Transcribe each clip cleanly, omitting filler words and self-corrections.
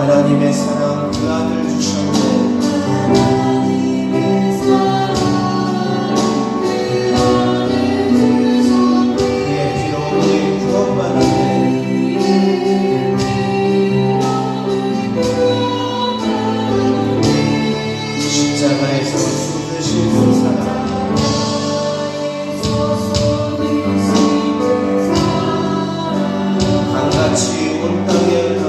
하나님의 사랑 그 아들 주셨네. 그의 피로 우리 구원받았네. 십자가에서 숨으신 그 사랑, 강같이 온 땅에 흘러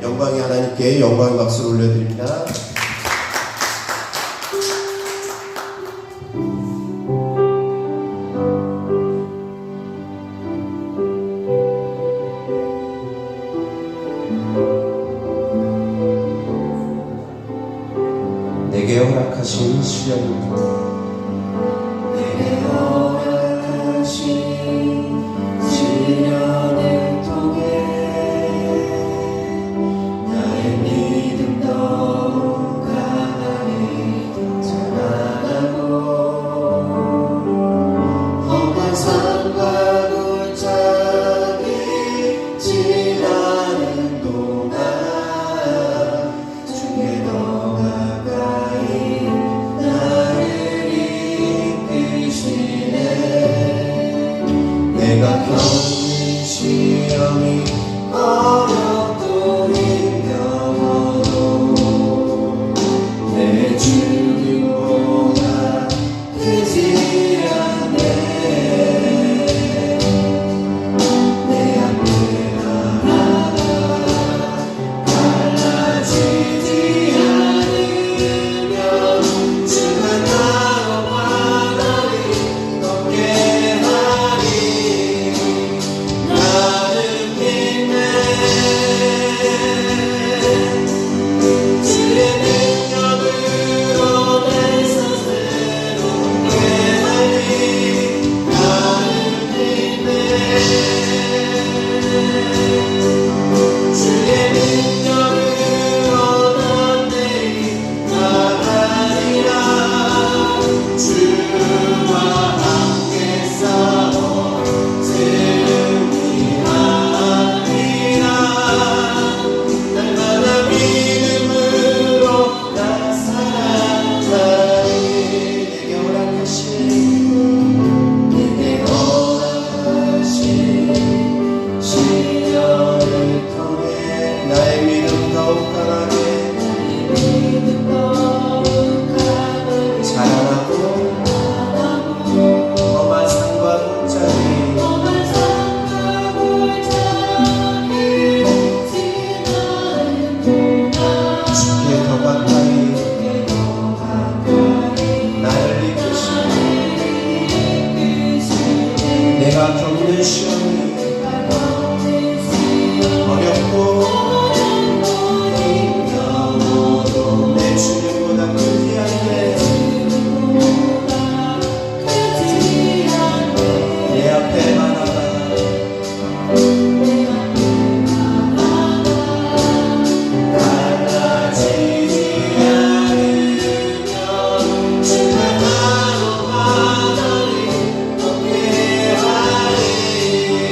영광이 하나님께 영광의 박수를 올려드립니다. 내게 허락하신 시련을 통해 나의 믿음 더욱 강하게 자라나고 험한 산과 골짜기 지나는 동안 주께 더 가까이 나를 이끄시네. 내가 겪는 시험이 어렵고 힘겨워도 내 죽음보다 크지 않네. 내 앞에가 하나 달라지지 않으면 주가 나와 바다를 걷게 하리. 나는 믿네. 주의 능력으로 내 스스로 깨달리. 나는 믿네. 주의 능력으로 난 내일 나가리라. 주와 함께 싸워 승리하리라. 날마다 믿음으로 나 살아가리. 내게 허락하신 시련을 통해 나의 믿음 더욱 강하게 자라나고 험한 산과 골짜기 주께 더 가까이 나를 이끄시네. 내가 겪는 시험이 어렵고 힘겨워도 내 주님보다 크지 않네. 내 앞에 하나가 달라지지 않으면 주가 나로 바다를 걷게 하리.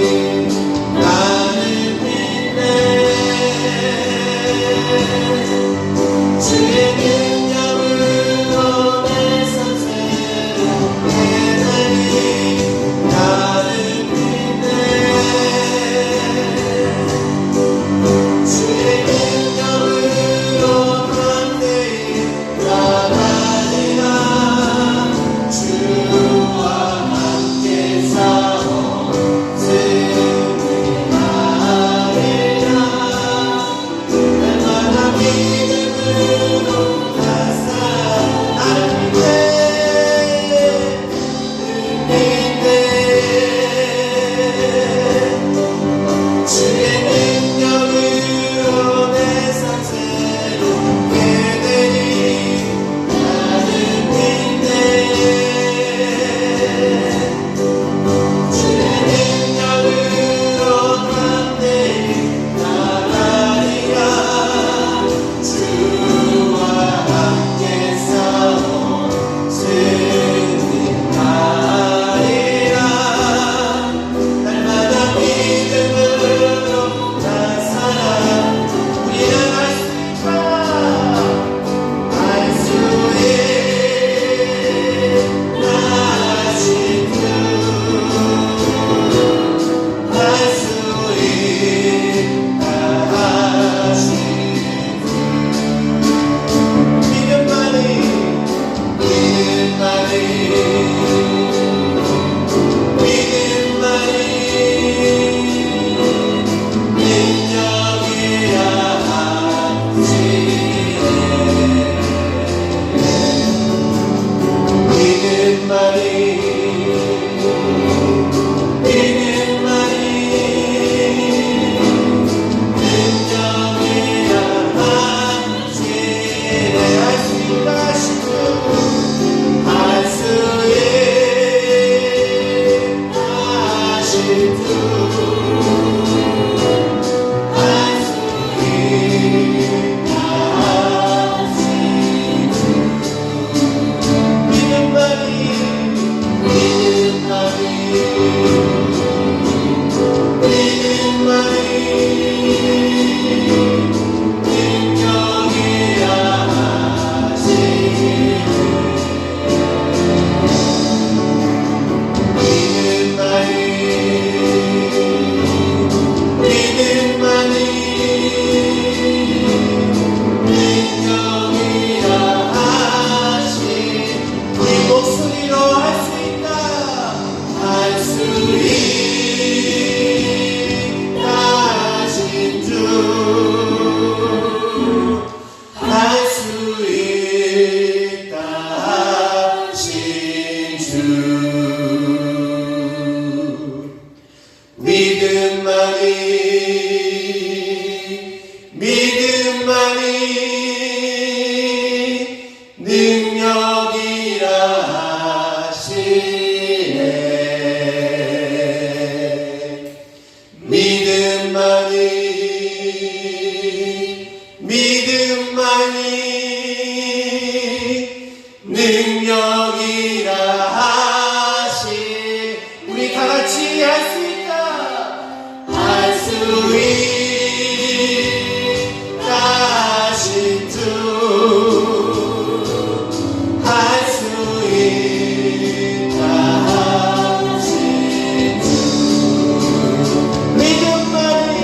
믿음만이 능력이라 하시네. 믿음만이 능력이라 하시. 우리 다 같이 할 수 있다. 할 수 있다 하신 주. 할 수 있다 하신 주. 믿음만이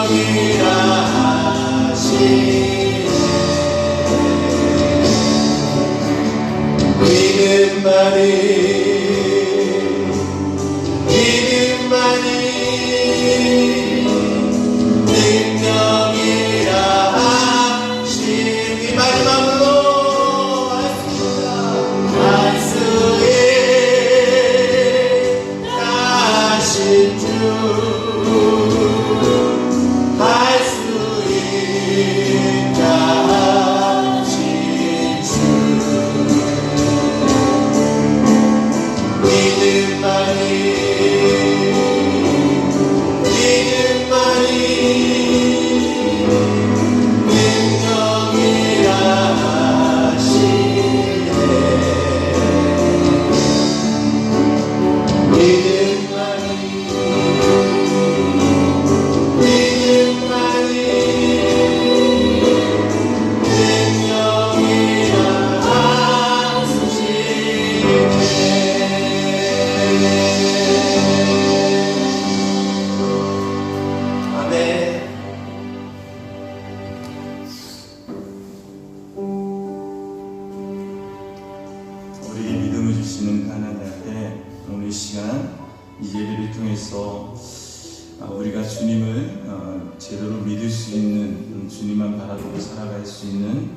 능력이라 하시네. 믿음만이 능력이라 하시니. 마지막으로 할 수 있다 하신 주. 할 수 있다 하신 주. 믿음만이 능력이라 하시네. 믿음만이 능력이라 하시네. 아멘. 우리에게 믿음을 주시는 하나님 앞에 오늘 이 시간 이 예배를 통해서 우리가 주님을 제대로 믿을 수 있는, 주님만 바라보고 살아갈 수 있는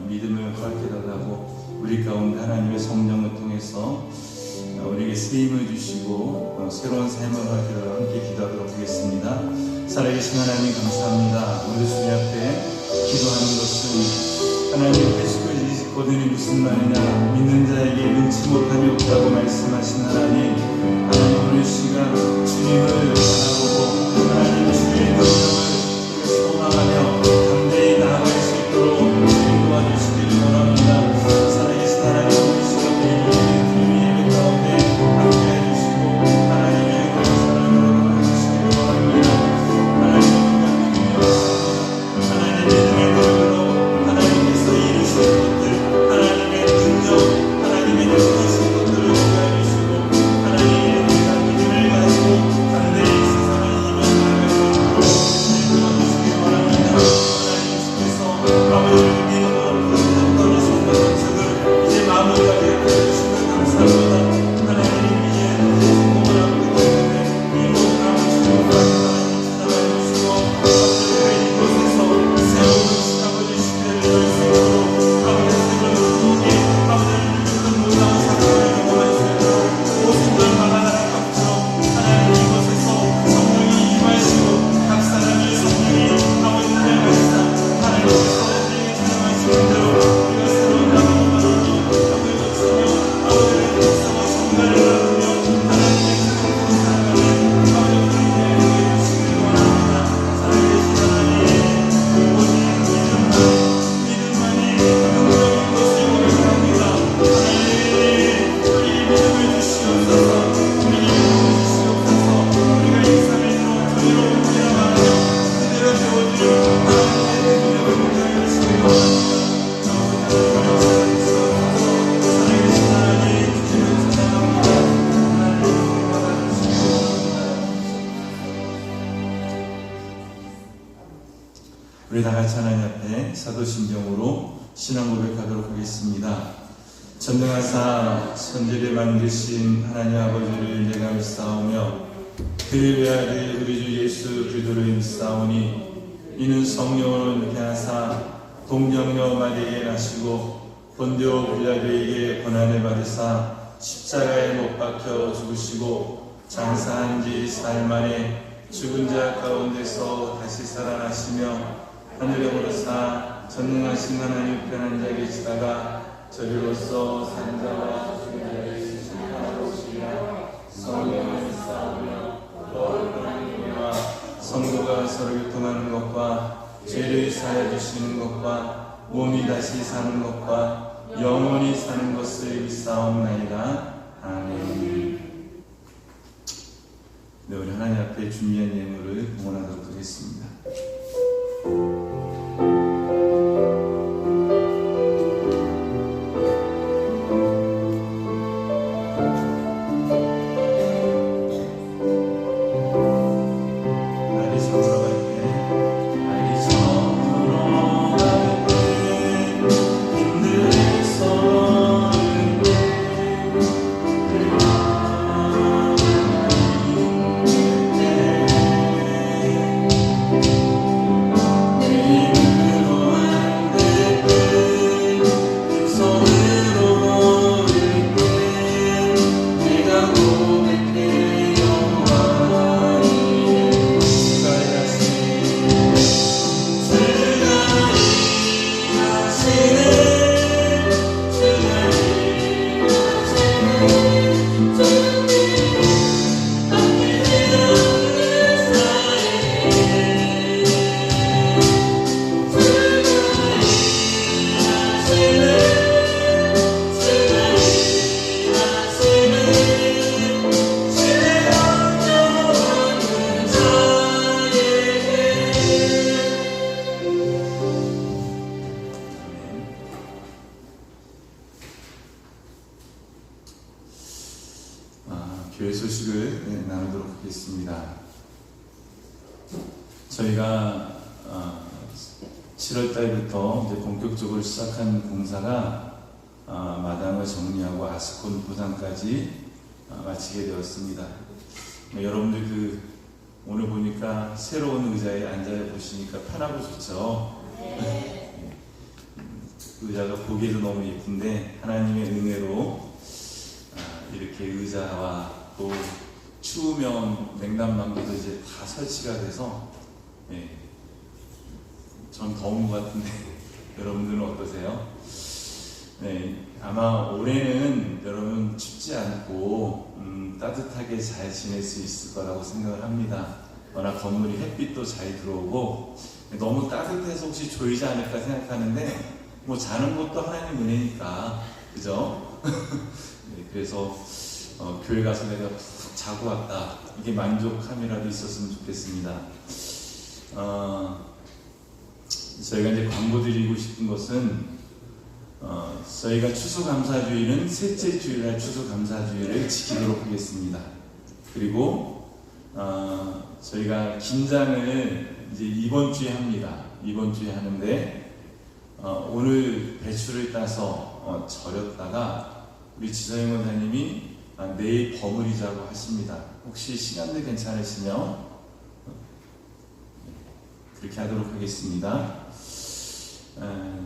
믿음을 허락해 달라고 우리 가운데 하나님의 성령을 통해서 우리에게 쓰임을 주시고 새로운 삶을 허락해 달라고 함께 기도하도록 하겠습니다. 살아계신 하나님 감사합니다. 오늘 주님 앞에 기도하는 것은 하나님 패시코드니 무슨 말이냐, 믿는 자에게 능치 못함이 없다고 말씀하신 하나님, 오늘 시간 주님을 바라보고 하나님 주의 능력을 소망하며 담대히 나아갈 수 있도록 주님 도와주시기를 원합니다. 살아계신 하나님, 오늘 시간 주님의 예배 가운데 함께해 주시고 하나님의 그런 사랑으로 해주시기를 원합니다. 하나님의 믿음의 능력으로 하나님께서 이루실 것들, 하나님의 능력, 하나님의 이루실 것들을 보여주시고 하나님의 믿음을 가지고 담대히 세상을 이겨 나아갈 수 있도록 도와주시기 원합니다. 하나님께서 아버지를 믿음으로 부르셨던 이 성도 선수들 이제 마무리하게 해주시면 감사합니다. 하나님 이제 성공을 하고 있기 때문에 이 모든 남은 주님과 하나님 찾아가 주시고 아버지가 이곳에서 새로운 시작을 주시기를 수 있도록 아버지의 생명을 통해 아버지를 믿는 놀라운 사건을 경험할 수 있도록 오순절 마가다라 강처럼 하나님 이곳에서 성령이 임하시고 각 사람의 성령이 아버지를 가시사 하나님께서 우리에게 사용하시는 대로 우리가 새로운 나무를 만들고 벽을 거치며 아버지의 백성의 성가를 나누며 하나님의 그릇으로 살아가는 아버지의 그릇에 해주시기를 원합니다. 살아계신 하나님, 오직 믿음만이 능력인 것을 고백합니다. 하나님, 우리의 믿음을 주시옵소서. 우리의 믿음을 주시옵소서. 우리가 이 삶에 들어온 자유로운 우리라 말하며 그대로 되어주려 하나님의 능력을 못하게 하시기를 원합니다. 살아계신 하나님, 주님을 찬양합니다. 하나님, 받아주시기 원합니다. 우리 다 같이 하나님 앞에 사도신경으로 신앙 고백하도록 하겠습니다. 전능하사 천지를 만드신 하나님 아버지를 내가 믿사오며 그의 외아들 우리 주 예수 그리스도로 힘싸우니 이는 성령으로 잉태하사 동정녀 마리아에 나시고 본디오 빌라도에게 고난을 받으사 십자가에 못 박혀 죽으시고 장사한 지 사흘 만에 죽은 자 가운데서 다시 살아나시며 하늘에 오르사 전능하신 하나님 편한 자에 계시다가 저리로서 산 자와 죽은 자를 심판하러 오시리라. 성령을 쌓으며 거룩한 은혜와 성도가 서로 교통하는 것과 죄를 사하여 주시는 것과 몸이 다시 사는 것과 영원히 사는 것을 믿사옵나이다. 아멘. 네, 우리 하나님 앞에 준비한 예물을 봉헌하도록 하겠습니다. 교회 소식을 나누도록 하겠습니다. 저희가 7월 달부터 이제 본격적으로 시작한 공사가 마당을 정리하고 아스콘 포장까지 마치게 되었습니다. 여러분들 오늘 보니까 새로운 의자에 앉아 보시니까 편하고 좋죠. 의자가 보기에도 너무 예쁜데 하나님의 은혜로 이렇게 의자와 또 추우면 냉난방기도 이제 다 설치가 돼서 전 더운 것 같은데 여러분들은 어떠세요? 아마 올해는 여러분 춥지 않고 따뜻하게 잘 지낼 수 있을 거라고 생각을 합니다. 워낙 건물이 햇빛도 잘 들어오고 너무 따뜻해서 혹시 졸지 않을까 생각하는데 뭐 자는 것도 하나님 은혜니까 그죠? 그래서 교회 가서 내가 푹 자고 왔다 이게 만족함이라도 있었으면 좋겠습니다. 저희가 이제 광고 드리고 싶은 것은 저희가 추수감사주일은 셋째 주일날 추수감사주일을 지키도록 하겠습니다. 그리고 저희가 김장을 이제 이번 주에 합니다. 이번 주에 하는데 오늘 배추를 따서 절였다가 우리 지성영 원사님이 내일 버무리자고 하십니다. 혹시 시간대 괜찮으시면 그렇게 하도록 하겠습니다.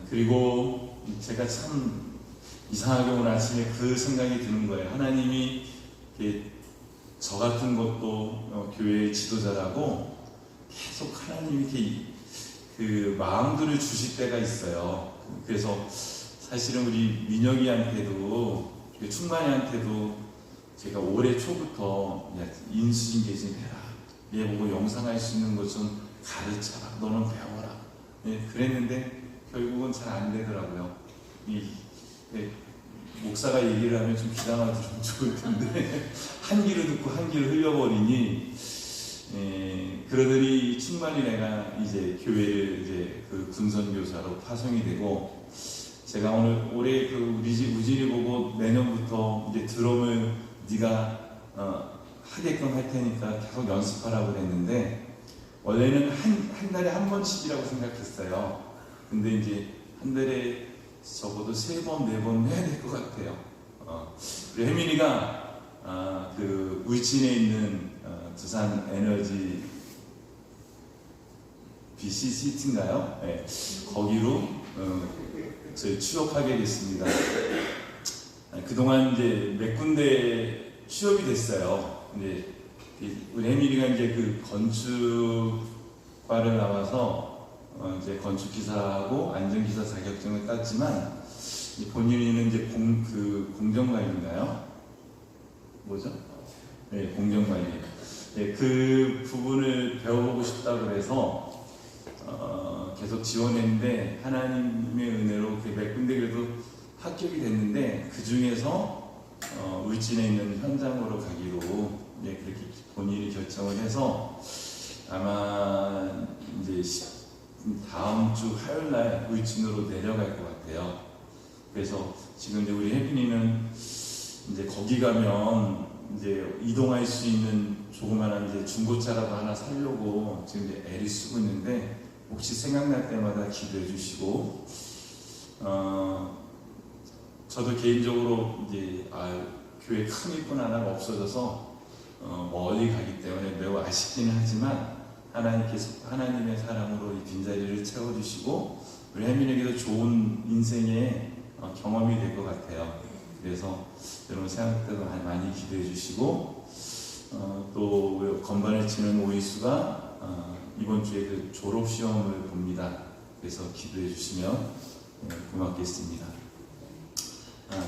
그리고 제가 참 이상하게 오늘 아침에 그 생각이 드는 거예요. 하나님이 저 같은 것도 교회의 지도자라고 계속 하나님이 이렇게 그 마음들을 주실 때가 있어요. 그래서 사실은 우리 민혁이한테도 충만이한테도 제가 올해 초부터 인수인계 좀 해라. 얘 보고 영상할 수 있는 것 좀 가르쳐라. 너는 배워라. 그랬는데 결국은 잘 안 되더라고요. 목사가 얘기를 하면 좀 귀담아 들으면 좋을 텐데 한 귀로 듣고 한 귀로 흘려버리니 그러더니 충만히 내가 이제 교회를 이제 그 군선교사로 파송이 되고 제가 올해 그 우리 집 우진이 보고 내년부터 이제 드럼을 네가 하게끔 할 테니까 계속 연습하라고 그랬는데 원래는 한 달에 한 번씩이라고 생각했어요. 근데 이제 한 달에 적어도 3번, 4번 해야 될 것 같아요. 그리고 혜민이가 그 울진에 있는 두산 에너지 BCCT인가요? 네, 거기로 저희 취업하게 됐습니다. 그동안 이제 몇 군데 취업이 됐어요. 근데 우리 혜민이가 이제 그 건축과를 나와서 이제 건축기사하고 안전기사 자격증을 땄지만 본인은 이제 공정관리인가요? 뭐죠? 네, 공정관리. 네, 그 부분을 배워보고 싶다고 그래서 계속 지원했는데 하나님의 은혜로 몇 군데 그래도 합격이 됐는데 그 중에서 울진에 있는 현장으로 가기로 그렇게 본인이 결정을 해서 아마 이제 다음 주 화요일 날 울진으로 내려갈 것 같아요. 그래서 지금 이제 우리 혜빈이는 이제 거기 가면 이제 이동할 수 있는 조그만한 이제 중고차라도 하나 사려고 지금 이제 애를 쓰고 있는데 혹시 생각날 때마다 기도해 주시고 저도 개인적으로 이제 교회 큰 일꾼 하나가 없어져서 멀리 가기 때문에 매우 아쉽기는 하지만 하나님께서 하나님의 사랑으로 이 빈자리를 채워주시고 우리 혜민에게도 좋은 인생의 경험이 될 것 같아요. 그래서 여러분 생각 때도 많이 기도해 주시고 또 건반을 치는 오이수가 이번 주에 그 졸업 시험을 봅니다. 그래서 기도해 주시면 고맙겠습니다.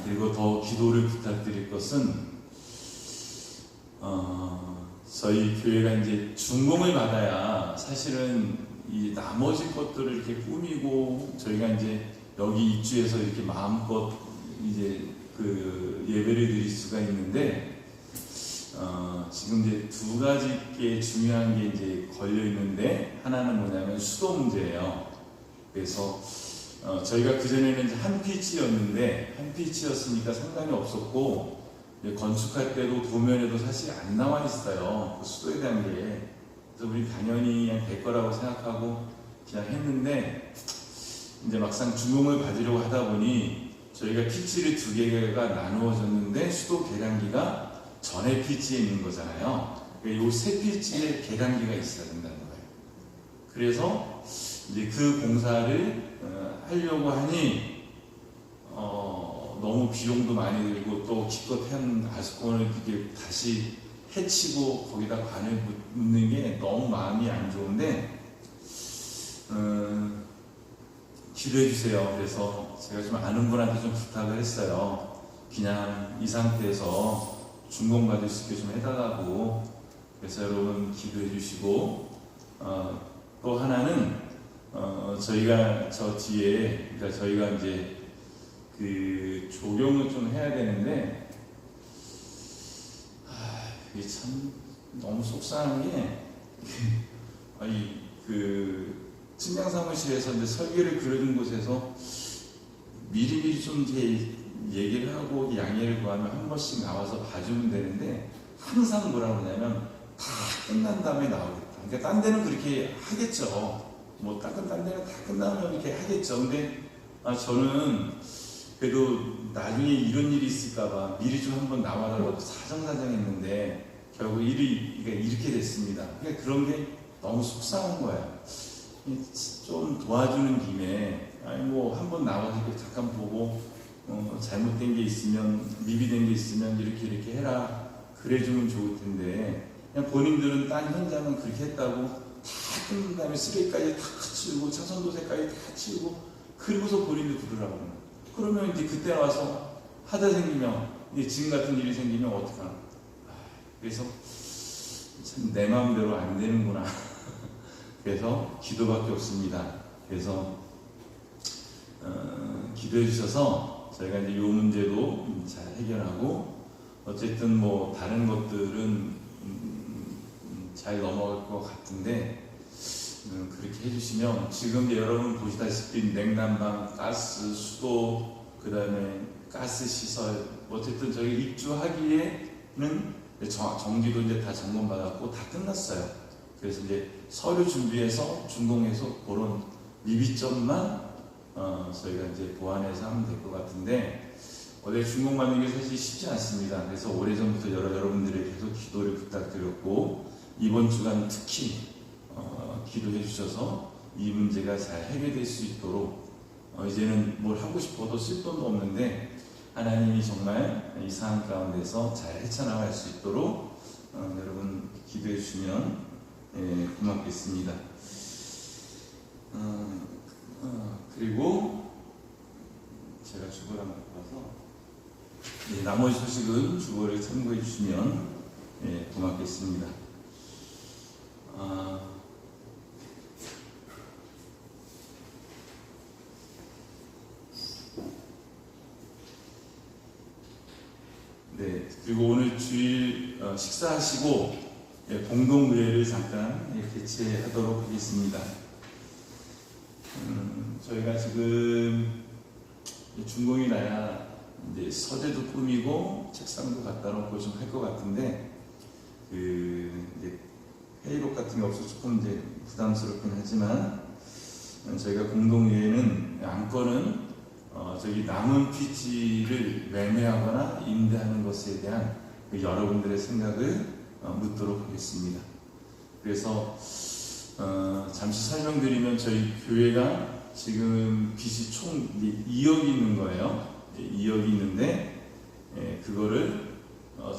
그리고 더 기도를 부탁드릴 것은 저희 교회가 이제 준공을 받아야 사실은 이 나머지 것들을 이렇게 꾸미고 저희가 이제 여기 입주해서 이렇게 마음껏 이제 그 예배를 드릴 수가 있는데 지금 이제 두 가지 게 중요한 게 이제 걸려 있는데 하나는 뭐냐면 수도 문제예요. 그래서 저희가 그전에는 이제 한 피치였는데 한 피치였으니까 상관이 없었고 건축할 때도 도면에도 사실 안 나와 있어요. 그 수도에 대한 게. 그래서 우리 당연히 그냥 될 거라고 생각하고 그냥 했는데 이제 막상 준공을 받으려고 하다 보니 저희가 피치를 두 개가 나누어졌는데 수도 계량기가 전에 피치에 있는 거잖아요. 이 세 피치에 계량기가 있어야 된다는 거예요. 그래서 이제 그 공사를 하려고 하니 너무 비용도 많이 들고 또 기껏한 아스콘을 이렇게 다시 해치고 거기다 관을 묻는 게 너무 마음이 안 좋은데 기도해 주세요. 그래서 제가 좀 아는 분한테 좀 부탁을 했어요. 그냥 이 상태에서 준공받을 수 있게 좀 해달라고. 그래서 여러분 기도해 주시고 또 하나는 저희가 저 뒤에 그러니까 저희가 이제 그 조경을 좀 해야 되는데 이게 참 너무 속상한 게 아니 그 측량 사무실에서 이제 설계를 그려준 곳에서 미리미리 좀 이제 얘기를 하고 양해를 구하면 한 번씩 나와서 봐주면 되는데 항상 뭐라고 하냐면 다 끝난 다음에 나오겠다. 그러니까 딴 데는 그렇게 하겠죠. 뭐 딴 데는 다 끝나면 이렇게 하겠죠. 근데 저는 그래도 나중에 이런 일이 있을까봐 미리 좀 한번 나와달라고 사정사정했는데 결국 일이 이렇게 됐습니다. 그러니까 그런 게 너무 속상한 거예요. 좀 도와주는 김에 아니 뭐 한번 나와서 이렇게 잠깐 보고 잘못된 게 있으면 미비된 게 있으면 이렇게 해라 그래주면 좋을 텐데 그냥 본인들은 딴 현장은 그렇게 했다고 다 끝난 다음에 쓰레기까지 다 치우고 차선도색까지 다 치우고 그리고서 본인들 부르라고 그러면 이제 그때 와서 하다 생기면 이제 지금 같은 일이 생기면 어떡하나. 그래서 참 내 마음대로 안 되는구나. 그래서 기도밖에 없습니다. 그래서 기도해 주셔서 저희가 이제 이 문제도 잘 해결하고 어쨌든 뭐 다른 것들은 잘 넘어갈 것 같은데 그렇게 해주시면 지금 이제 여러분 보시다시피 냉난방, 가스, 수도, 그 다음에 가스 시설 어쨌든 저희 입주하기에는 전기도 이제 다 점검받았고 다 끝났어요. 그래서 이제 서류 준비해서 준공해서 그런 미비점만 저희가 이제 보완해서 하면 될 것 같은데 원래 준공받는 게 사실 쉽지 않습니다. 그래서 오래전부터 여러분들에게 계속 기도를 부탁드렸고 이번 주간 특히 기도해 주셔서 이 문제가 잘 해결될 수 있도록 이제는 뭘 하고 싶어도 쓸 돈도 없는데 하나님이 정말 이 상황 가운데서 잘 헤쳐나갈 수 있도록 여러분 기도해 주시면 고맙겠습니다. 그리고 제가 주보를 한번 봐서 나머지 소식은 주보를 참고해 주시면 고맙겠습니다. 네, 그리고 오늘 주일 식사하시고 공동의회를 잠깐 개최하도록 하겠습니다. 저희가 지금 준공이 나야 이제 서재도 꾸미고 책상도 갖다 놓고 좀 할 것 같은데 이제 회의록 같은 게 없어서 조금 이제 부담스럽긴 하지만 저희가 공동의회는 안건은 저기 남은 피지를 매매하거나 임대하는 것에 대한 여러분들의 생각을 묻도록 하겠습니다. 그래서 잠시 설명드리면 저희 교회가 지금 빚이 총 2억이 있는 거예요. 2억이 있는데 그거를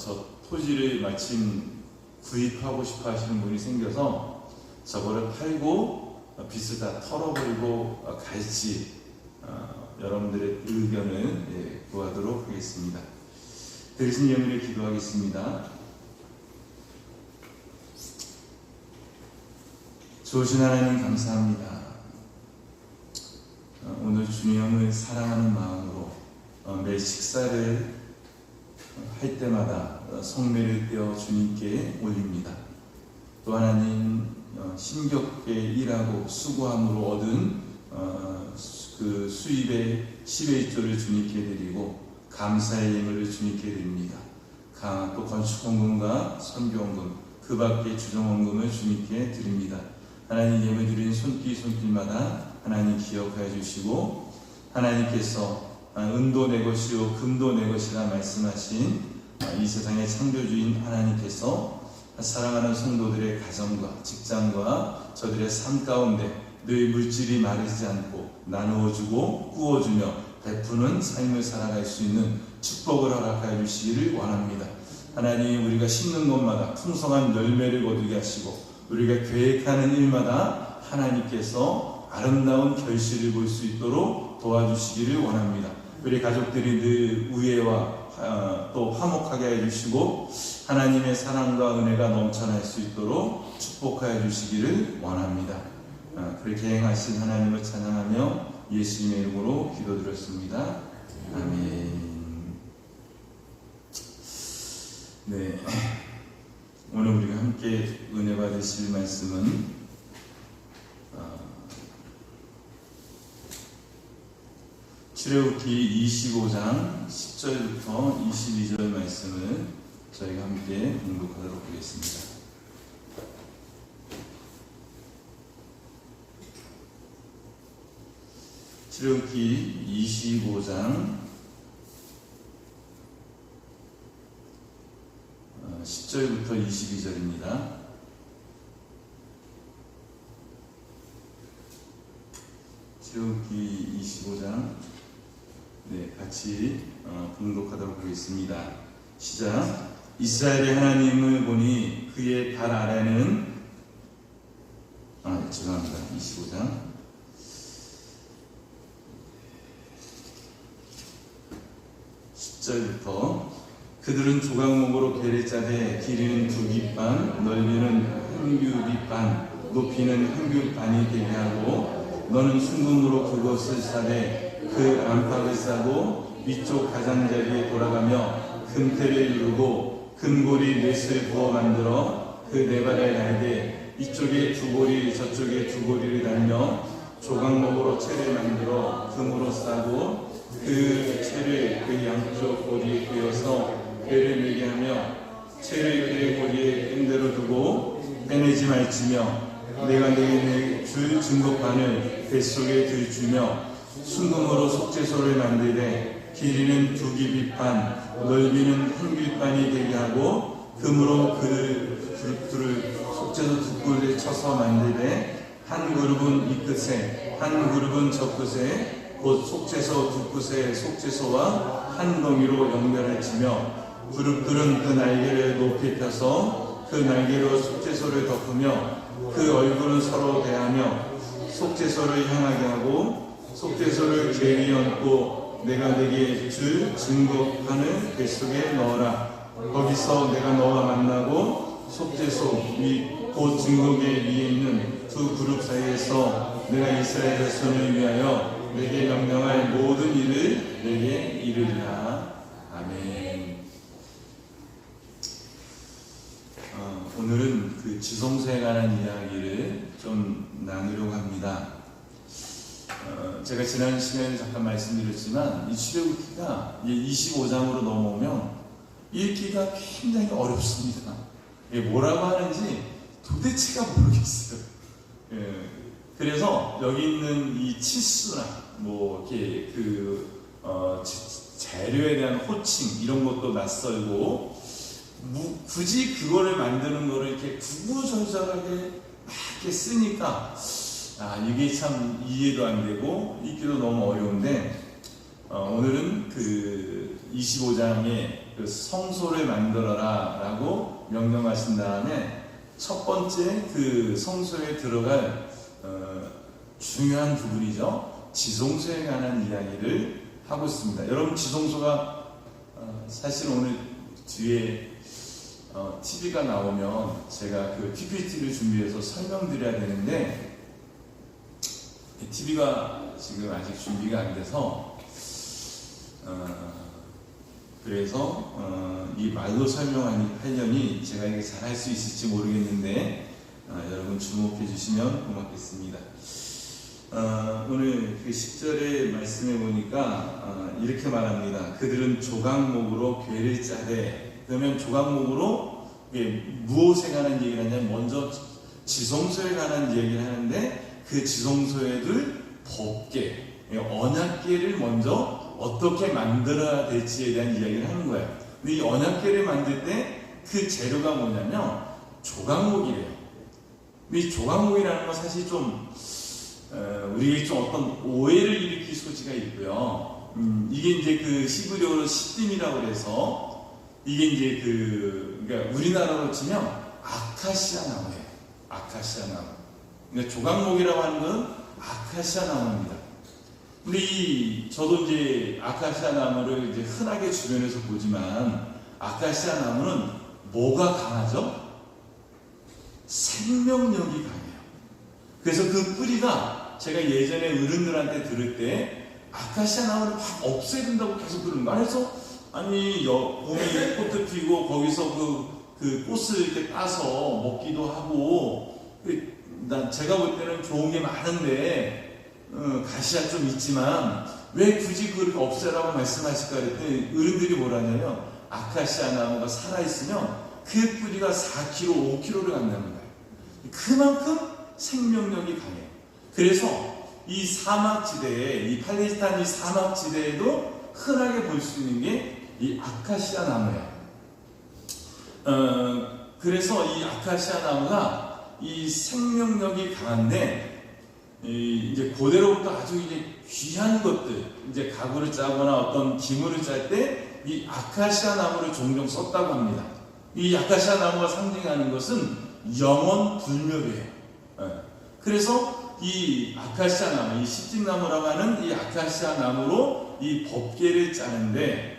저 토지를 마침 구입하고 싶어 하시는 분이 생겨서 저거를 팔고 빚을 다 털어버리고 갈지 여러분들의 의견을 구하도록 하겠습니다. 들으신 영혼을 기도하겠습니다. 좋으신 하나님 감사합니다. 오늘 주님을 사랑하는 마음으로 매 식사를 할 때마다 성례를 떼어 주님께 올립니다. 또 하나님 힘겹게 일하고 수고함으로 얻은 그 수입의 10의 1조를 주님께 드리고 감사의 예물을 주님께 드립니다. 또 건축원금과 선교원금 그 밖에 주정원금을 주님께 드립니다. 하나님 예물 드리는 손길마다 하나님 기억하여 주시고 하나님께서 은도 내 것이요 금도 내 것이라 말씀하신 이 세상의 창조주인 하나님께서 사랑하는 성도들의 가정과 직장과 저들의 삶 가운데 늘 물질이 마르지 않고 나누어주고 꾸어주며 베푸는 삶을 살아갈 수 있는 축복을 허락하여 주시기를 원합니다. 하나님 우리가 심는 것마다 풍성한 열매를 거두게 하시고 우리가 계획하는 일마다 하나님께서 아름다운 결실을 볼 수 있도록 도와주시기를 원합니다. 우리 가족들이 늘 우애와 또 화목하게 해주시고 하나님의 사랑과 은혜가 넘쳐날 수 있도록 축복하여 주시기를 원합니다. 그렇게 행하신 하나님을 찬양하며 예수님의 이름으로 기도드렸습니다. 아멘. 네, 오늘 우리가 함께 은혜 받으실 말씀은 출애굽기 25장 10절부터 22절 말씀을 저희가 함께 공독하도록 하겠습니다. 출애굽기 25장 10절부터 22절입니다. 출애굽기 25장 같이 봉독하도록 하겠습니다. 시작. 이스라엘의 하나님을 보니 그의 발 아래는 죄송합니다. 25장 10절부터 그들은 조각목으로 배를 짜되 길이는 2깃반 넓이는 한 규빗반 높이는 한 규빗반이 되게 하고 너는 순금으로 그것을 싸되 그 안팎을 싸고 위쪽 가장자리에 돌아가며 금태를 이루고 금고리 넷을 부어 만들어 그 네 발에 달되 이쪽에 2고리 저쪽에 2고리를 달며 조각목으로 채를 만들어 금으로 싸고 그 채를 그 양쪽 고리에 꿰어서 배를 밀게 하며 채를 그의 고리에 끈대로 두고 빼내지 말지며 내가 내게 줄 증거판을 뱃속에 들주며 순금으로 속죄소를 만들되 길이는 2규빗반 넓이는 한 규빗반이 되게 하고 금으로 그 둘을 속죄소 두 뿔에 쳐서 만들되 한 그룹은 이 끝에 한 그룹은 저 끝에 곧 속죄소 두 끝에 속죄소와 한 동이로 연결을 치며 그룹들은 그 날개를 높이 펴서 그 날개로 속죄소를 덮으며 그 얼굴은 서로 대하며 속죄소를 향하게 하고 속죄소를 궤 위에 얹고 내가 내게 줄 증거판을 뱃속에 넣어라. 거기서 내가 너와 만나고 속죄소 곧 증거궤 위에 있는 두 그룹 사이에서 내가 이스라엘 자손을 위하여 내게 명령할 모든 일을 내게 이르리라. 아멘. 오늘은 그 지성소에 관한 이야기를 좀 나누려고 합니다. 제가 지난 시간에 잠깐 말씀드렸지만 이 출애굽기가 25장으로 넘어오면 읽기가 굉장히 어렵습니다. 뭐라고 하는지 도대체가 모르겠어요. 그래서 여기 있는 이 치수나 뭐 이렇게 재료에 대한 호칭 이런 것도 낯설고 굳이 그거를 만드는 거를 이렇게 구구절절하게 막 이렇게 쓰니까 이게 참 이해도 안 되고 읽기도 너무 어려운데 오늘은 그 25장에 그 성소를 만들어라 라고 명령하신 다음에 첫 번째 그 성소에 들어갈 중요한 부분이죠. 지성소에 관한 이야기를 하고 있습니다. 여러분 지성소가 사실 오늘 뒤에 TV가 나오면 제가 그 PPT를 준비해서 설명드려야 되는데 TV가 지금 아직 준비가 안 돼서 그래서 이 말로 설명하려니 제가 이게 잘 할 수 있을지 모르겠는데 여러분 주목해 주시면 고맙겠습니다. 오늘 그 10절의 말씀에 보니까 이렇게 말합니다. 그들은 조각목으로 궤를 짜되 그러면 조각목으로 무엇에 관한 얘기를 하냐면 먼저 지성소에 관한 얘기를 하는데 그 지성소에 둘 법궤, 언약궤를 먼저 어떻게 만들어야 될지에 대한 이야기를 하는 거예요. 근데 이 언약궤를 만들 때 그 재료가 뭐냐면 조각목이래요. 근데 이 조각목이라는 건 사실 좀 우리에게 좀 어떤 오해를 일으킬 소지가 있고요. 이게 이제 그 히브리어로 시딤이라고 해서 이게 이제 그러니까 우리나라로 치면 아카시아 나무예요. 아카시아 나무. 그러니까 조각목이라고 하는 건 아카시아 나무입니다. 근데 저도 이제 아카시아 나무를 이제 흔하게 주변에서 보지만 아카시아 나무는 뭐가 강하죠? 생명력이 강해요. 그래서 그 뿌리가 제가 예전에 어른들한테 들을 때 아카시아 나무를 막 없애야 된다고 계속 그러는 거예요. 그래서 아니 봄에 꽃도 피고 거기서 그 꽃을 이렇게 따서 먹기도 하고 제가 볼 때는 좋은 게 많은데 가시가 좀 있지만 왜 굳이 그렇게 없애라고 말씀하실까 그랬더니 어른들이 뭐라냐면 아카시아 나무가 살아있으면 그 뿌리가 4kg, 5kg를 간다는 거예요. 그만큼 생명력이 강해요. 그래서 이 사막지대에, 이 팔레스타인 사막지대에도 흔하게 볼 수 있는 게 이 아카시아 나무예요. 그래서 이 아카시아 나무가 이 생명력이 강한데, 이제 고대로부터 아주 이제 귀한 것들, 이제 가구를 짜거나 어떤 기물을 짤 때 이 아카시아 나무를 종종 썼다고 합니다. 이 아카시아 나무가 상징하는 것은 영원 불멸이에요. 그래서 이 아카시아 나무, 이 십진나무라고 하는 이 아카시아 나무로 이 법궤를 짜는데,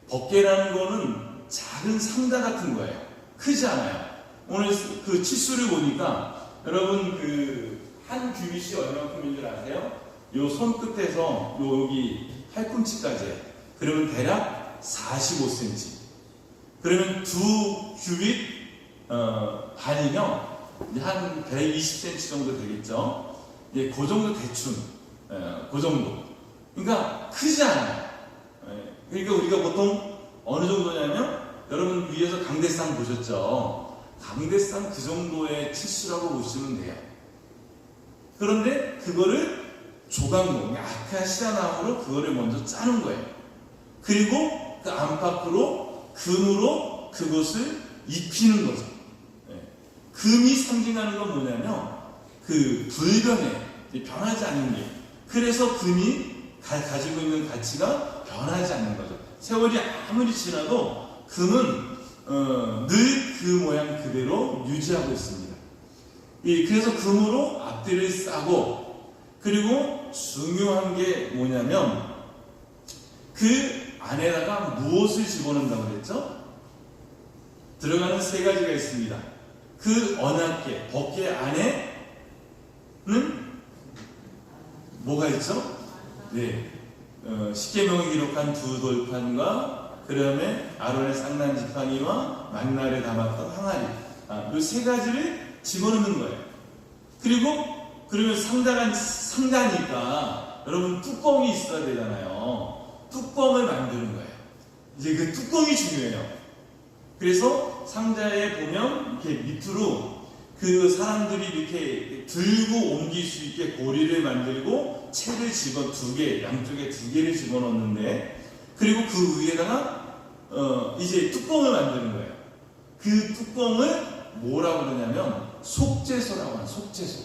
법궤라는 거는 작은 상자 같은 거예요. 크지 않아요. 오늘 그 치수를 보니까 여러분 그 한 규빗이 얼마큼인 줄 아세요? 요 손끝에서 여기 팔꿈치까지. 그러면 대략 45cm. 그러면 두 규빗 반이면 한 120cm 정도 되겠죠. 예, 그 정도 대충, 그 정도. 그러니까 크지 않아요. 그러니까 우리가 보통 어느 정도냐면 여러분 위에서 강대상 보셨죠? 강대상 그 정도의 치수라고 보시면 돼요. 그런데 그거를 조각목, 아카시아 나무로 그거를 먼저 짜는 거예요. 그리고 그 안팎으로 금으로 그것을 입히는 거죠. 금이 상징하는 건 뭐냐면 그 불변해, 변하지 않는 게. 그래서 금이 가지고 있는 가치가 변하지 않는 거죠. 세월이 아무리 지나도 금은 늘 그 모양 그대로 유지하고 있습니다. 그래서 금으로 앞뒤를 싸고, 그리고 중요한 게 뭐냐면 그 안에다가 무엇을 집어넣는다고 그랬죠? 들어가는 세 가지가 있습니다. 그 언약궤, 법궤 안에는 뭐가 있죠? 네, 십계명을 기록한 두 돌판과 그 다음에 아론의 쌍난 지팡이와 만나를 담았던 항아리, 이 세 가지를 집어넣는 거예요. 그리고 그러면 상자니까 여러분 뚜껑이 있어야 되잖아요. 뚜껑을 만드는 거예요. 이제 그 뚜껑이 중요해요. 그래서 상자에 보면 이렇게 밑으로 그 사람들이 이렇게 들고 옮길 수 있게 고리를 만들고 채를 두 개, 양쪽에 두 개를 집어넣는데, 그리고 그 위에다가 이제 뚜껑을 만드는 거예요. 그 뚜껑을 뭐라고 그러냐면 속죄소라고 하는, 속죄소.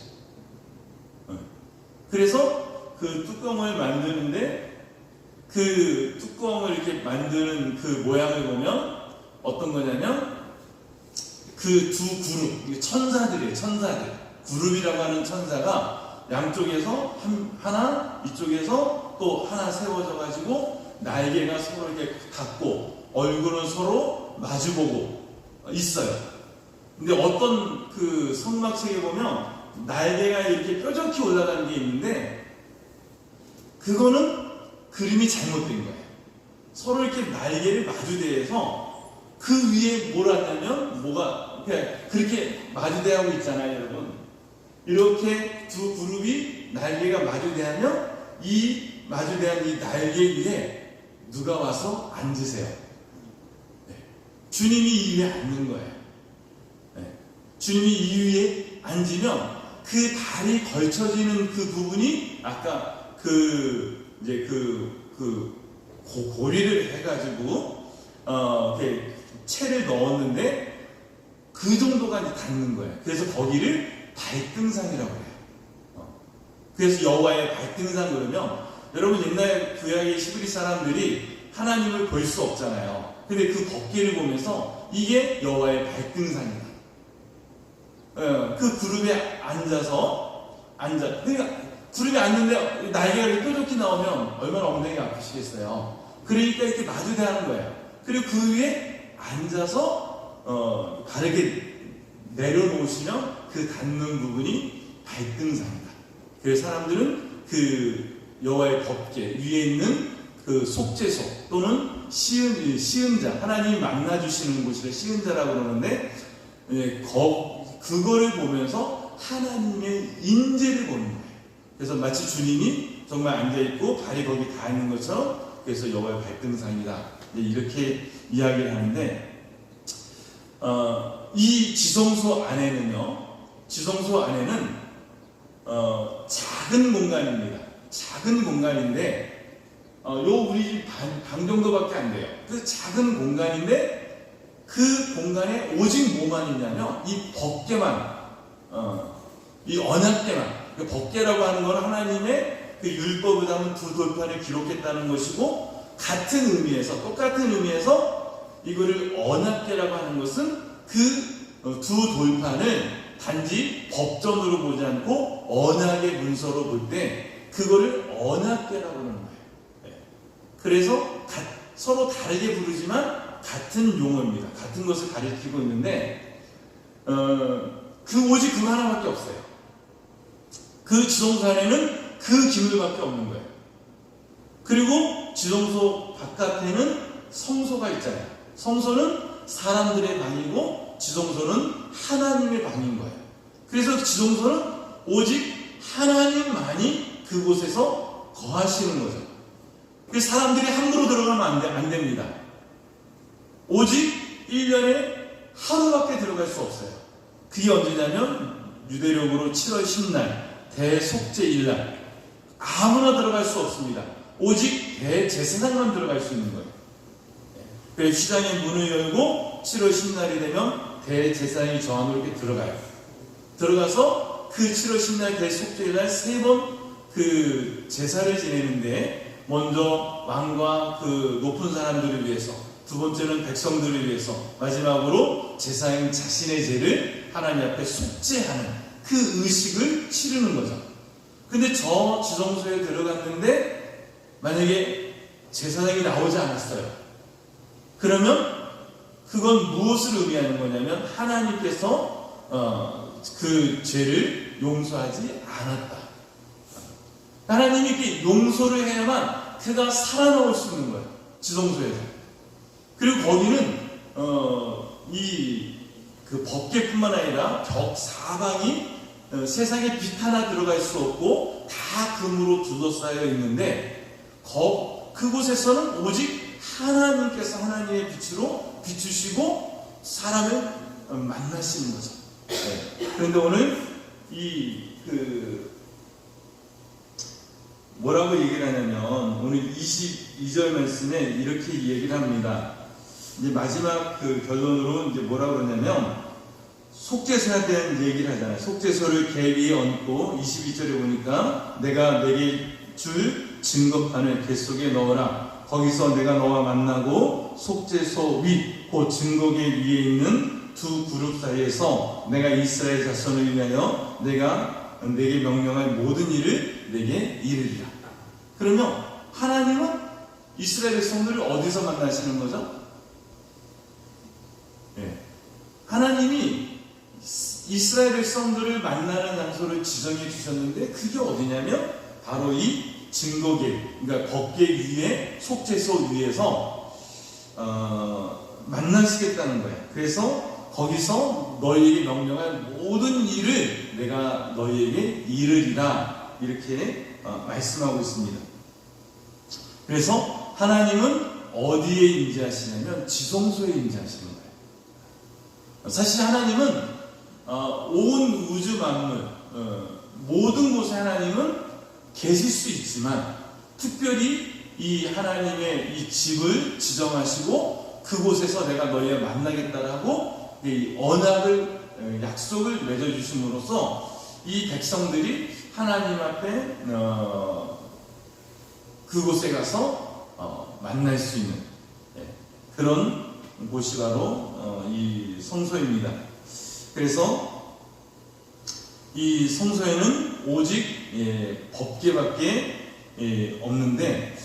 그래서 그 뚜껑을 만드는데, 그 뚜껑을 이렇게 만드는 그 모양을 보면 어떤 거냐면 그 두 그룹, 천사들이에요. 천사들. 그룹이라고 하는 천사가 양쪽에서 하나, 이쪽에서 또 하나 세워져 가지고 날개가 서로 이렇게 닿고 얼굴은 서로 마주보고 있어요. 근데 어떤 그 성막책에 보면 날개가 이렇게 뾰족히 올라가는 게 있는데, 그거는 그림이 잘못된 거예요. 서로 이렇게 날개를 마주대해서 그 위에 뭘 하냐면, 뭐가 그렇게 마주대하고 있잖아요, 여러분. 이렇게 두 그룹이 날개가 마주대하면 이 마주대한 이 날개 위에 누가 와서 앉으세요. 네. 주님이 이 위에 앉는 거예요. 네. 주님이 이 위에 앉으면 그 다리 걸쳐지는 그 부분이 아까 이제 고리를 해가지고 이렇게 채를 넣었는데 그 정도가 이제 닿는 거예요. 그래서 거기를 발등상이라고 해요. 그래서 여호와의 발등상 그러면, 여러분 옛날 구약의 히브리 사람들이 하나님을 볼 수 없잖아요. 근데 그 법궤를 보면서 이게 여호와의 발등상이다. 그 그룹에 그러니까 그룹에 앉는데 날개가 이렇게 뾰족히 나오면 얼마나 엉덩이가 아프시겠어요. 그러니까 이렇게 마주대하는 거예요. 그리고 그 위에 앉아서 바르게 내려놓으시면 그 닿는 부분이 발등상이다. 그래서 사람들은 그 여호와의 법궤 위에 있는 그 속죄소 또는 시은자, 하나님이 만나주시는 곳이라 시은자라고 그러는데, 그거를 보면서 하나님의 인재를 보는 거예요. 그래서 마치 주님이 정말 앉아있고 발이 거기 닿아 있는 것처럼, 그래서 여호와의 발등상이다, 이렇게 이야기를 하는데, 이 지성소 안에는 작은 공간입니다. 작은 공간인데, 우리 집 방 정도밖에 안 돼요. 그 작은 공간인데, 그 공간에 오직 뭐만 있냐면, 이 법궤만, 이 언약궤만, 그 법궤라고 하는 건 하나님의 그 율법을 담은 두 돌판을 기록했다는 것이고, 똑같은 의미에서 이거를 언약궤라고 하는 것은 그 두 돌판을 단지 법전으로 보지 않고 언약의 문서로 볼 때 그거를 언약궤라고 하는 거예요. 그래서 서로 다르게 부르지만 같은 용어입니다. 같은 것을 가리키고 있는데, 오직 그거 하나밖에 없어요. 그 지성소 안에는 그 기물밖에 없는 거예요. 그리고 지성소 바깥에는 성소가 있잖아요. 성소는 사람들의 방이고 지성소는 하나님의 방인 거예요. 그래서 지성소는 오직 하나님만이 그곳에서 거하시는 거죠. 그래서 사람들이 함부로 들어가면 안 됩니다. 오직 1년에 하루밖에 들어갈 수 없어요. 그게 언제냐면 유대력으로 7월 10날 대속죄일날, 아무나 들어갈 수 없습니다. 오직 대제사장만 들어갈 수 있는 거예요. 그래서 시장의 문을 열고 7월 10날이 되면 대제사장이 정함으로 이렇게 들어가요. 들어가서 그 7월 10날 대속죄날 3번 그 제사를 지내는데, 먼저 왕과 그 높은 사람들을 위해서, 두 번째는 백성들을 위해서, 마지막으로 제사장 자신의 죄를 하나님 앞에 속죄하는 그 의식을 치르는 거죠. 근데 저 지성소에 들어갔는데 만약에 제사장이 나오지 않았어요. 그러면 그건 무엇을 의미하는 거냐면 하나님께서 그 죄를 용서하지 않았다. 하나님이 이렇게 용서를 해야만 그가 살아나올 수 있는 거예요. 지성소에서. 그리고 거기는 그 법궤뿐만 아니라 벽 사방이 세상에 빛 하나 들어갈 수 없고 다 금으로 둘러싸여 있는데, 그곳에서는 오직 하나님께서 하나님의 빛으로 비추시고 사람을 만나시는 거죠. 네. 그런데 오늘 뭐라고 얘기를 하냐면, 오늘 22절 말씀에 이렇게 얘기를 합니다. 이제 마지막 그 결론으로 이제 뭐라고 그러냐면, 속죄소에 대한 얘기를 하잖아요. 속죄소를 개 위에 얹고, 22절에 보니까 내가 내게 줄 증거판을 개 속에 넣어라. 거기서 내가 너와 만나고 속죄소 위, 그 증거계 위에 있는 두 그룹 사이에서 내가 이스라엘 자손을 위하여 내가 내게 명령할 모든 일을 내게 이르리라. 그러면 하나님은 이스라엘 백성들을 어디서 만나시는 거죠? 네. 하나님이 이스라엘 백성들을 만나는 장소를 지정해 주셨는데, 그게 어디냐면 바로 이 증거계, 그러니까 법궤 위에, 속죄소 위에서 만나시겠다는 거예요. 그래서 거기서 너희에게 명령한 모든 일을 내가 너희에게 이르리라, 이렇게 말씀하고 있습니다. 그래서 하나님은 어디에 임재하시냐면 지성소에 임재하시는 거예요. 사실 하나님은 온 우주 만물, 모든 곳에 하나님은 계실 수 있지만, 특별히 이 하나님의 이 집을 지정하시고 그곳에서 내가 너희와 만나겠다라고 이 언약을, 약속을 맺어주심으로써 이 백성들이 하나님 앞에 그곳에 가서 만날 수 있는 그런 곳이 바로 이 성소입니다. 그래서 이 성소에는 오직 법궤밖에 없는데,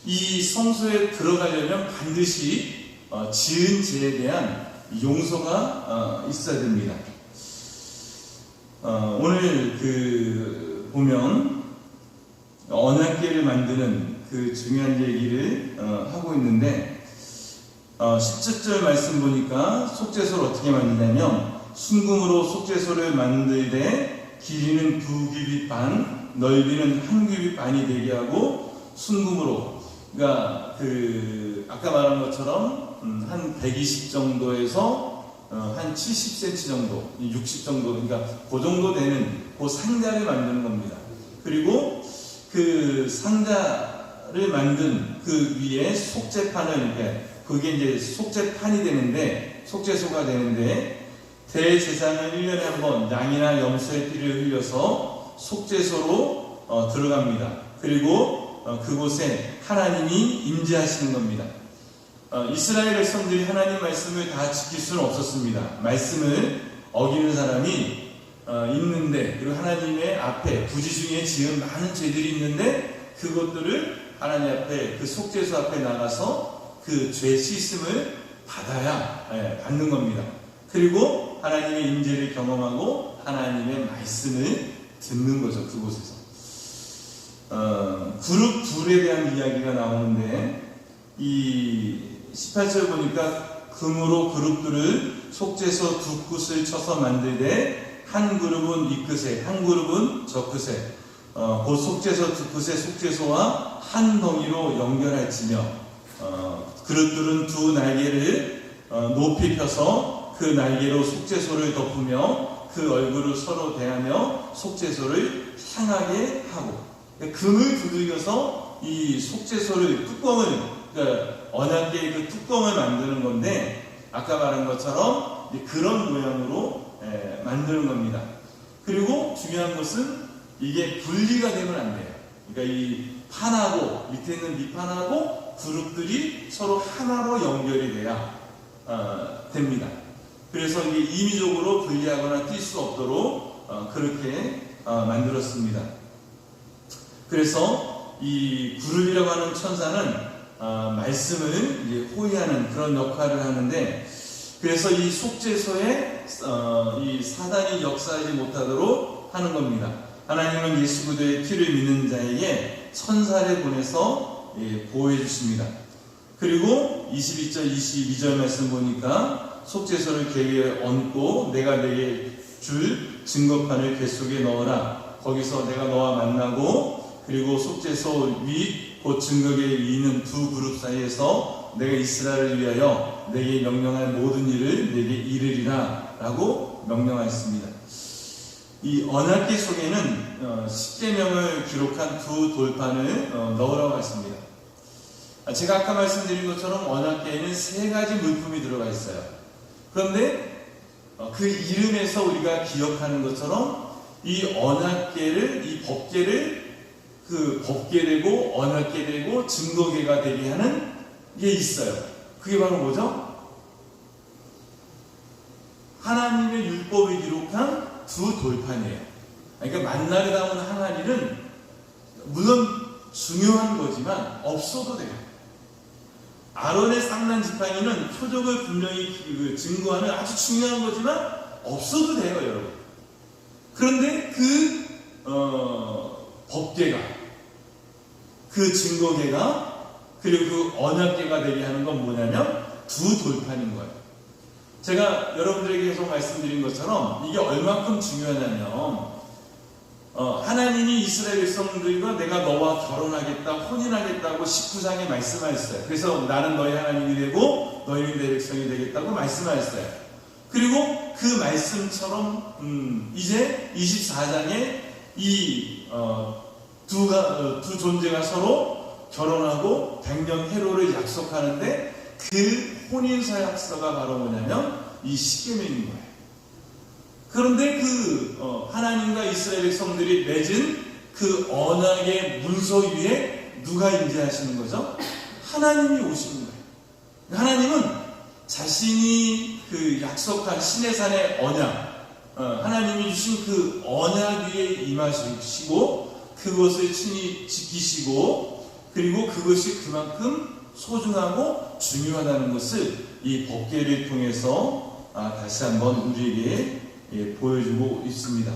이 성소에 들어가려면 반드시 지은 죄에 대한 용서가 있어야 됩니다. 오늘 보면 언약궤를 만드는 그 중요한 얘기를 하고 있는데, 17절 말씀 보니까 속죄소를 어떻게 만드냐면, 순금으로 속죄소를 만들되 길이는 2규빗 반, 넓이는 1규빗 반이 되게 하고, 순금으로, 그러니까 아까 말한 것처럼 한 120 정도에서 한 70cm 정도, 60 정도, 그러니까 그 정도 되는 그 상자를 만드는 겁니다. 그리고 그 상자를 만든 그 위에 속죄판을 이렇게, 그게 이제 속죄판이 되는데, 속죄소가 되는데, 대제사장은 1년에 한 번 양이나 염소의 피를 흘려서 속죄소로 들어갑니다. 그리고 그곳에 하나님이 임재하시는 겁니다. 이스라엘 백성들이 하나님 말씀을 다 지킬 수는 없었습니다. 말씀을 어기는 사람이 있는데, 그리고 하나님의 앞에 부지 중에 지은 많은 죄들이 있는데, 그것들을 하나님 앞에, 그 속죄소 앞에 나가서 그 죄 씻음을 받아야 받는 겁니다. 그리고 하나님의 임재를 경험하고 하나님의 말씀을 듣는 거죠. 그곳에서 그룹 둘에 대한 이야기가 나오는데, 이 18절 보니까 금으로 그룹들을 속죄소 두 끝을 쳐서 만들되 한 그룹은 이 끝에 한 그룹은 저 끝에 그 속죄소 두 끝의 속죄소와 한 덩이로 연결할지며, 그룹들은 두 날개를 높이 펴서 그 날개로 속죄소를 덮으며 그 얼굴을 서로 대하며 속죄소를 향하게 하고, 금을 두들겨서 이 속죄소를, 뚜껑을, 그러니까 언약궤의 그 뚜껑을 만드는 건데, 아까 말한 것처럼 그런 모양으로 만드는 겁니다. 그리고 중요한 것은 이게 분리가 되면 안 돼요. 그러니까 이 판하고 밑에 있는 밑판하고 그룹들이 서로 하나로 연결이 돼야 됩니다. 그래서 이게 임의적으로 분리하거나 뛸 수 없도록 그렇게 만들었습니다. 그래서 이 그룹이라고 하는 천사는 말씀을 이제 호위하는 그런 역할을 하는데, 그래서 이 속죄소에 이 사단이 역사하지 못하도록 하는 겁니다. 하나님은 예수 그리스도의 피를 믿는 자에게 천사를 보내서 보호해 주십니다. 그리고 21절 22절 말씀 보니까 속죄소를 계기에 얹고 내가 내게 줄 증거판을 궤 속에 넣어라. 거기서 내가 너와 만나고, 그리고 속죄소 위 곧 증거궤 위 있는 두 그룹 사이에서 내가 이스라엘을 위하여 내게 명령할 모든 일을 내게 이르리라 라고 명령하였습니다. 이 언약궤 속에는 10계명을 기록한 두 돌판을 넣으라고 했습니다. 제가 아까 말씀드린 것처럼 언약궤에는 3가지 물품이 들어가 있어요. 그런데 그 이름에서 우리가 기억하는 것처럼 이 언약궤를, 이 법궤를 그 법궤 되고 언약궤 되고 증거궤가 되게 하는 게 있어요. 그게 바로 뭐죠? 하나님의 율법을 기록한 두 돌판이에요. 그러니까 만나게 담은 항아리는 물론 중요한 거지만 없어도 돼요. 아론의 쌍난 지팡이는 표적을 분명히 증거하는 아주 중요한 거지만 없어도 돼요, 여러분. 그런데 그 법궤가, 그 증거궤가, 그리고 그 언약궤가 되게 하는 건 뭐냐면 두 돌판인 거예요. 제가 여러분들에게 계속 말씀드린 것처럼 이게 얼마큼 중요하냐면 하나님이 이스라엘 백성들과 내가 너와 결혼하겠다, 혼인하겠다고 19장에 말씀하셨어요. 그래서 나는 너희 하나님이 되고 너희는 내 백성이 되겠다고 말씀하셨어요. 그리고 그 말씀처럼 이제 24장에 이 두 존재가 서로 결혼하고 100년 해로를 약속하는데 그 혼인서약서가 바로 뭐냐면 이 십계명인 거예요. 그런데 그 하나님과 이스라엘 백성들이 맺은 그 언약의 문서 위에 누가 임재하시는 거죠? 하나님이 오시는 거예요. 하나님은 자신이 그 약속한 시내산의 언약, 하나님이 주신 그 언약 위에 임하시고 그것을 친히 지키시고, 그리고 그것이 그만큼 소중하고 중요하다는 것을 이 법궤를 통해서 다시 한번 우리에게 보여주고 있습니다.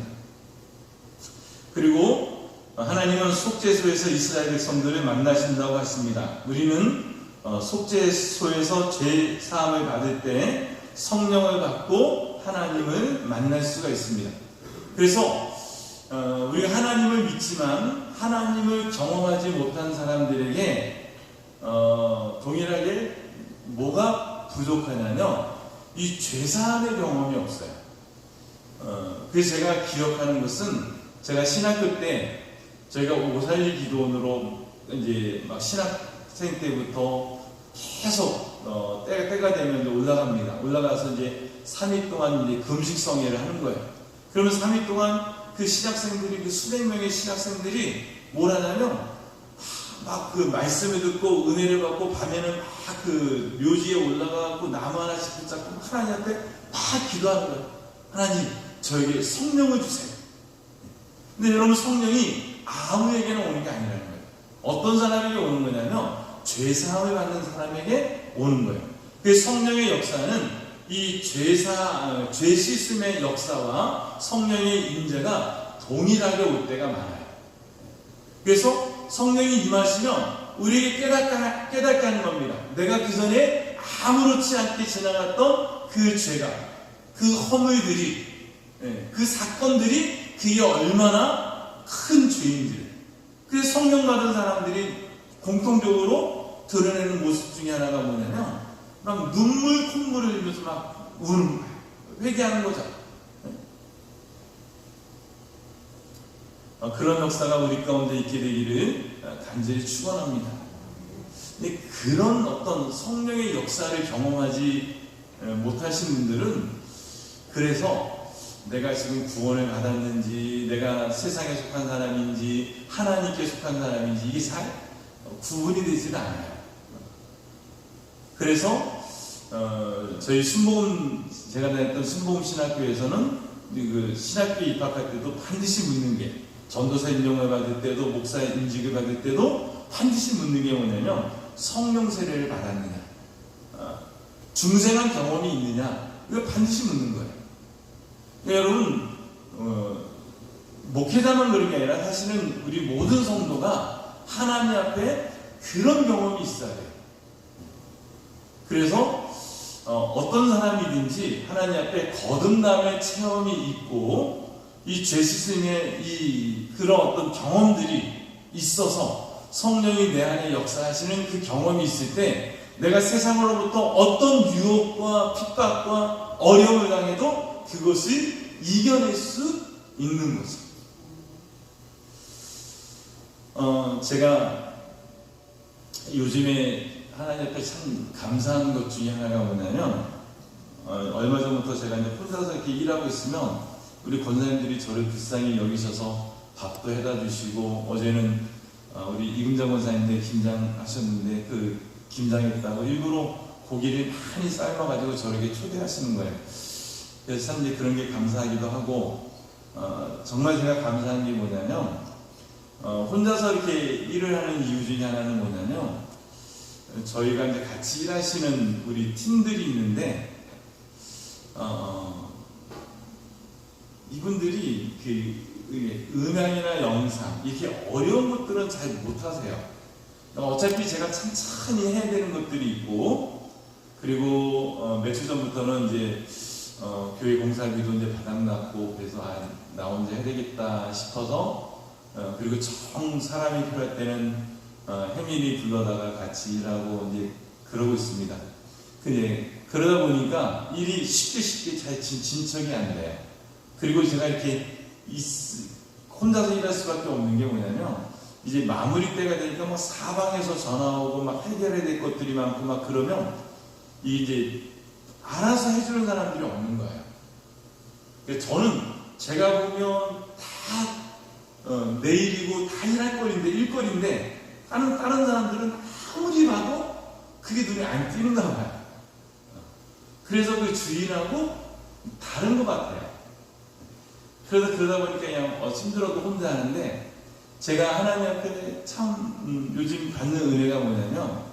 그리고 하나님은 속죄소에서 이스라엘 백성들을 만나신다고 하십니다. 우리는 속죄소에서 죄 사함을 받을 때 성령을 받고 하나님을 만날 수가 있습니다. 그래서 우리가 하나님을 믿지만 하나님을 경험하지 못한 사람들에게 동일하게 뭐가 부족하냐면 이 죄사함의 경험이 없어요. 그래서 제가 기억하는 것은, 제가 신학교 때 저희가 오살리 기도원으로 이제 막 신학생 때부터 계속 때가 되면 이제 올라가서 이제 3일 동안 이제 금식성회를 하는 거예요. 그러면 3일 동안 그 신학생들이, 그 수백 명의 신학생들이 뭘 하냐면 막 그 말씀을 듣고 은혜를 받고, 밤에는 막 그 묘지에 올라가고 나무 하나씩 붙잡고 하나님한테 막 기도하는 거예요. 하나님, 저에게 성령을 주세요. 근데 여러분, 성령이 아무에게나 오는 게 아니라는 거예요. 어떤 사람에게 오는 거냐면 죄사함을 받는 사람에게 오는 거예요. 그 성령의 역사는 이 죄 씻음의 역사와 성령의 임재가 동일하게 올 때가 많아요. 그래서 성령이 임하시면 우리에게 깨닫게 하는 겁니다. 내가 그 전에 아무렇지 않게 지나갔던 그 죄가, 그 허물들이, 그 사건들이 그게 얼마나 큰 죄인지를. 그래서 성령 받은 사람들이 공통적으로 드러내는 모습 중에 하나가 뭐냐면 막 눈물 콧물을 흘리면서 막 우는 거예요. 회개하는 거죠. 그런 역사가 우리 가운데 있게 되기를 간절히 축원합니다. 근데 그런 어떤 성령의 역사를 경험하지 못하신 분들은 그래서 내가 지금 구원을 받았는지, 내가 세상에 속한 사람인지, 하나님께 속한 사람인지, 이게 잘 구분이 되지는 않아요. 그래서, 저희 제가 다녔던 순복음 신학교에서는 그 신학교에 입학할 때도 반드시 묻는 게, 전도사 임종을 받을 때도, 목사 임직을 받을 때도 반드시 묻는 게 뭐냐면, 성령 세례를 받았느냐, 중생한 경험이 있느냐, 이거 반드시 묻는 거예요. 그러니까 여러분, 목회자만 그런 게 아니라 사실은 우리 모든 성도가 하나님 앞에 그런 경험이 있어야 돼요. 그래서 어떤 사람이든지 하나님 앞에 거듭남의 체험이 있고 이 죄시승의 그런 어떤 경험들이 있어서 성령이 내 안에 역사하시는 그 경험이 있을 때 내가 세상으로부터 어떤 유혹과 핍박과 어려움을 당해도 그것을 이겨낼 수 있는 거죠. 제가 요즘에 하나님 앞에 참 감사한 것 중에 하나가 뭐냐면, 얼마 전부터 제가 이제 혼자서 이렇게 일하고 있으면 우리 권사님들이 저를 불쌍히 여기셔서 밥도 해다 주시고, 어제는 우리 이금장 권사님들 김장하셨는데 그 김장했다고 일부러 고기를 많이 삶아가지고 저에게 초대하시는 거예요. 그래서 참 이제 그런 게 감사하기도 하고, 정말 제가 감사한 게 뭐냐면, 혼자서 이렇게 일을 하는 이유 중에 하나는 뭐냐면, 저희가 이제 같이 일하시는 우리 팀들이 있는데, 이분들이 음향이나 영상, 이렇게 어려운 것들은 잘 못하세요. 어차피 제가 천천히 해야 되는 것들이 있고, 그리고 며칠 전부터는 이제 교회 공사비도 이제 바닥났고, 그래서 나 혼자 해야 되겠다 싶어서, 그리고 정 사람이 필요할 때는 혜민이 불러다가 같이 일하고 이제 그러고 있습니다. 근데 그러다 보니까 일이 쉽게 잘 진척이 안 돼요. 그리고 제가 이렇게 혼자서 일할 수밖에 없는 게 뭐냐면, 이제 마무리 때가 되니까 막 사방에서 전화 오고 막 해결해야 될 것들이 많고 막 그러면 이제 알아서 해주는 사람들이 없는 거예요. 그래서 저는 제가 보면 다 내 일이고 다 일거리인데 다른 사람들은 아무리 봐도 그게 눈에 안 띄는가 봐요. 그래서 그 주인하고 다른 것 같아요. 그러다 보니까 그냥 힘들어도 혼자 하는데, 제가 하나님 앞에 참 요즘 받는 은혜가 뭐냐면,